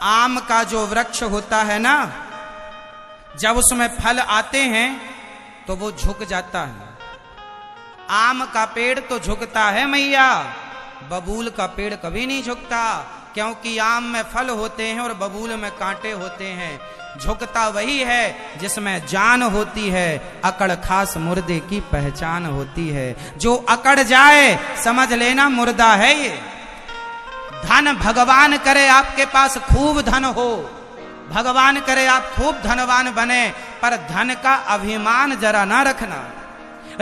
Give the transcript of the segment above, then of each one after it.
आम का जो वृक्ष होता है ना, जब उसमें फल आते हैं तो वो झुक जाता है। आम का पेड़ तो झुकता है मैया, बबूल का पेड़ कभी नहीं झुकता, क्योंकि आम में फल होते हैं और बबूल में कांटे होते हैं। झुकता वही है जिसमें जान होती है, अकड़ खास मुर्दे की पहचान होती है। जो अकड़ जाए समझ लेना मुर्दा है ये। धन भगवान करे आपके पास खूब धन हो, भगवान करे आप खूब धनवान बने, पर धन का अभिमान जरा ना रखना।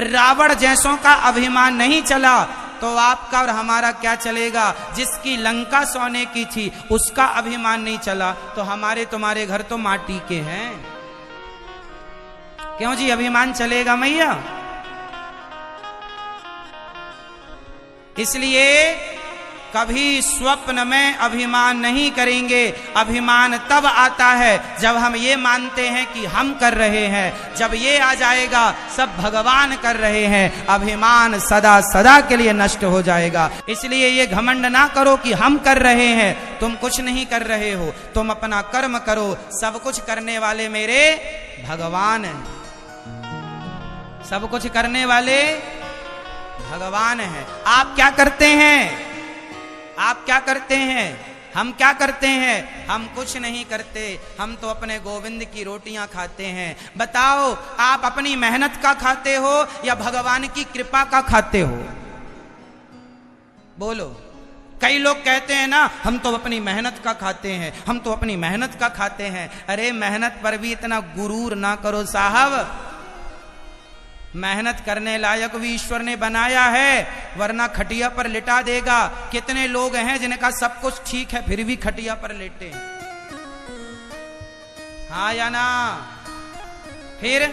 रावण जैसों का अभिमान नहीं चला तो आपका और हमारा क्या चलेगा। जिसकी लंका सोने की थी उसका अभिमान नहीं चला तो हमारे तुम्हारे घर तो माटी के हैं। क्यों जी अभिमान चलेगा मैया? इसलिए कभी स्वप्न में अभिमान नहीं करेंगे। अभिमान तब आता है जब हम ये मानते हैं कि हम कर रहे हैं। जब ये आ जाएगा सब भगवान कर रहे हैं, अभिमान सदा सदा के लिए नष्ट हो जाएगा। इसलिए ये घमंड ना करो कि हम कर रहे हैं, तुम कुछ नहीं कर रहे हो, तुम अपना कर्म करो। सब कुछ करने वाले मेरे भगवान हैं, सब कुछ करने वाले भगवान हैं। आप क्या करते हैं? आप क्या करते हैं? हम क्या करते हैं? हम कुछ नहीं करते, हम तो अपने गोविंद की रोटियां खाते हैं। बताओ आप अपनी मेहनत का खाते हो या भगवान की कृपा का खाते हो? बोलो। कई लोग कहते हैं ना हम तो अपनी मेहनत का खाते हैं, हम तो अपनी मेहनत का खाते हैं। अरे मेहनत पर भी इतना गुरूर ना करो साहब। मेहनत करने लायक भी ईश्वर ने बनाया है, वरना खटिया पर लिटा देगा। कितने लोग हैं जिनका सब कुछ ठीक है फिर भी खटिया पर लेटे हैं, हाँ या ना? फिर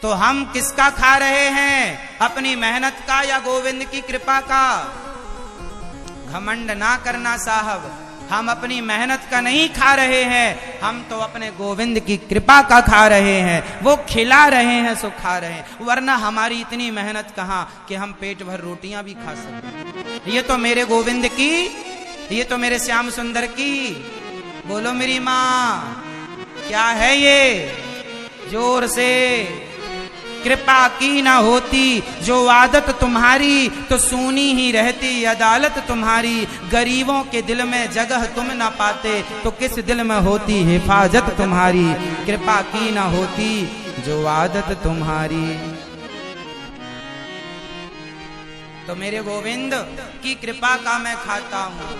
तो हम किसका खा रहे हैं? अपनी मेहनत का या गोविंद की कृपा का? घमंड ना करना साहब, हम अपनी मेहनत का नहीं खा रहे हैं, हम तो अपने गोविंद की कृपा का खा रहे हैं। वो खिला रहे हैं सो खा रहे हैं, वरना हमारी इतनी मेहनत कहाँ कि हम पेट भर रोटियां भी खा सकें। ये तो मेरे गोविंद की, ये तो मेरे श्याम सुंदर की। बोलो मेरी माँ, क्या है ये? जोर से। कृपा की ना होती जो आदत तुम्हारी, तो सूनी ही रहती अदालत तुम्हारी। गरीबों के दिल में जगह तुम ना पाते, तो किस दिल में होती हिफाजत तुम्हारी। कृपा की ना होती जो आदत तुम्हारी। तो मेरे गोविंद की कृपा का मैं खाता हूँ,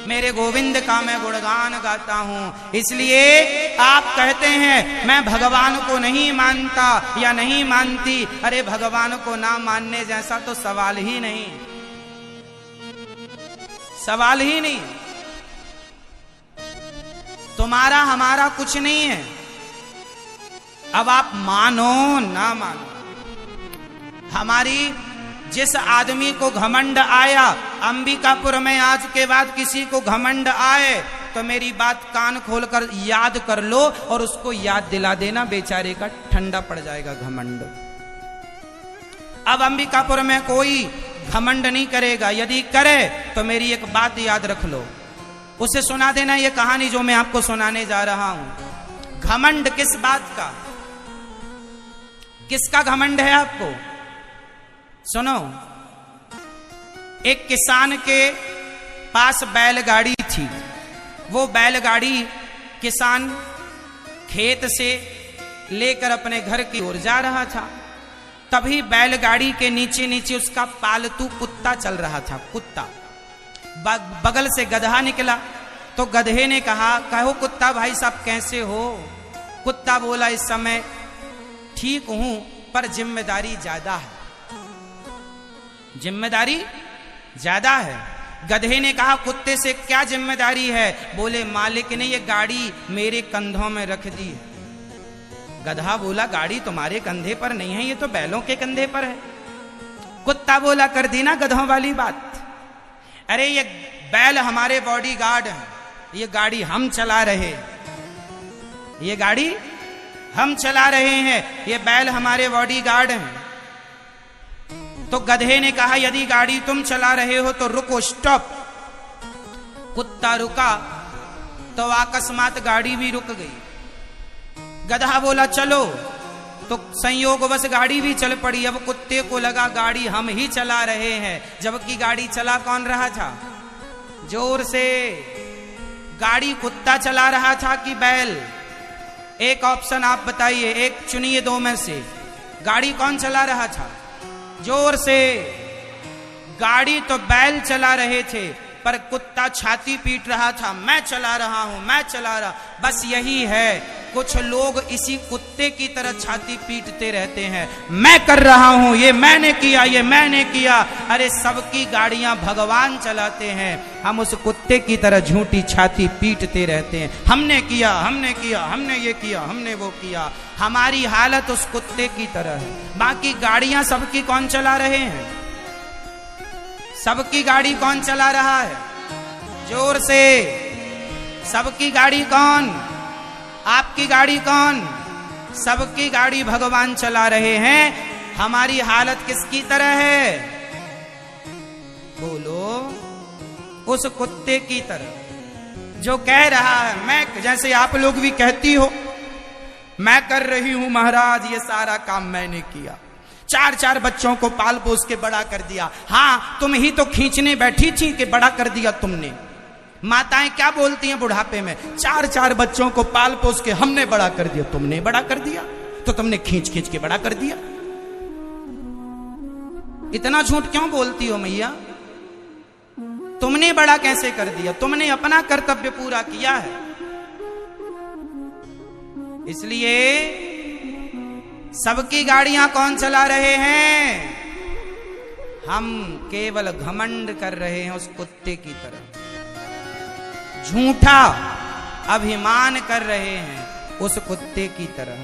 मेरे गोविंद का मैं गुणगान गाता हूँ। इसलिए आप कहते हैं मैं भगवान को नहीं मानता या नहीं मानती। अरे भगवान को ना मानने जैसा तो सवाल ही नहीं, सवाल ही नहीं। तुम्हारा हमारा कुछ नहीं है। अब आप मानो ना मानो, हमारी जिस आदमी को घमंड आया, अंबिकापुर में आज के बाद किसी को घमंड आए तो मेरी बात कान खोलकर याद कर लो और उसको याद दिला देना, बेचारे का ठंडा पड़ जाएगा घमंड। अब अंबिकापुर में कोई घमंड नहीं करेगा, यदि करे तो मेरी एक बात याद रख लो, उसे सुना देना ये कहानी जो मैं आपको सुनाने जा रहा हूं। घमंड किस बात का, किसका घमंड है आपको? सुनो, एक किसान के पास बैलगाड़ी थी। वो बैलगाड़ी किसान खेत से लेकर अपने घर की ओर जा रहा था। तभी बैलगाड़ी के नीचे नीचे उसका पालतू कुत्ता चल रहा था। कुत्ता बगल से गधा निकला तो गधे ने कहा, कहो कुत्ता भाई साहब कैसे हो? कुत्ता बोला, इस समय ठीक हूं पर जिम्मेदारी ज्यादा है, जिम्मेदारी ज्यादा है। गधे ने कहा, कुत्ते से क्या जिम्मेदारी है? बोले, मालिक ने ये गाड़ी मेरे कंधों में रख दी। गधा बोला, गाड़ी तुम्हारे कंधे पर नहीं है, ये तो बैलों के कंधे पर है। कुत्ता बोला, कर दी ना गधों वाली बात। अरे ये बैल हमारे बॉडीगार्ड हैं, ये गाड़ी हम चला रहे, ये गाड़ी हम चला रहे हैं, ये बैल हमारे बॉडीगार्ड हैं। तो गधे ने कहा, यदि गाड़ी तुम चला रहे हो तो रुको, स्टॉप। कुत्ता रुका तो अकस्मात गाड़ी भी रुक गई। गधा बोला चलो, तो संयोगवश गाड़ी भी चल पड़ी। अब कुत्ते को लगा गाड़ी हम ही चला रहे हैं, जबकि गाड़ी चला कौन रहा था? जोर से गाड़ी कुत्ता चला रहा था कि बैल? एक ऑप्शन आप बताइए, एक चुनिए दो में से। गाड़ी कौन चला रहा था? जोर से। गाड़ी तो बैल चला रहे थे, पर कुत्ता छाती पीट रहा था, मैं चला रहा हूं, मैं चला रहा। बस यही है, कुछ लोग इसी कुत्ते की तरह छाती पीटते रहते हैं, मैं कर रहा हूं, ये मैंने किया, ये मैंने किया। अरे सबकी गाड़ियां भगवान चलाते हैं, हम उस कुत्ते की तरह झूठी छाती पीटते रहते हैं, हमने किया, हमने किया, हमने ये किया, हमने वो किया। हमारी हालत उस कुत्ते की तरह है। बाकी गाड़ियां सबकी कौन चला रहे हैं? सबकी गाड़ी कौन चला रहा है? जोर से। सबकी गाड़ी कौन? आपकी गाड़ी कौन? सबकी गाड़ी भगवान चला रहे हैं। हमारी हालत किसकी तरह है? बोलो, उस कुत्ते की तरह जो कह रहा है मैं, जैसे आप लोग भी कहती हो, मैं कर रही हूं महाराज, ये सारा काम मैंने किया, 4 बच्चों को पाल पोस के बड़ा कर दिया। हाँ, तुम ही तो खींचने बैठी थी कि बड़ा कर दिया तुमने। माताएं क्या बोलती हैं बुढ़ापे में? 4 बच्चों को पाल पोस के हमने बड़ा कर दिया। तुमने बड़ा कर दिया तो तुमने खींच खींच के बड़ा कर दिया। इतना झूठ क्यों बोलती हो मैया? तुमने बड़ा कैसे कर दिया? तुमने अपना कर्तव्य पूरा किया है। इसलिए सबकी गाड़ियां कौन चला रहे हैं? हम केवल घमंड कर रहे हैं उस कुत्ते की तरह, झूठा अभिमान कर रहे हैं उस कुत्ते की तरह।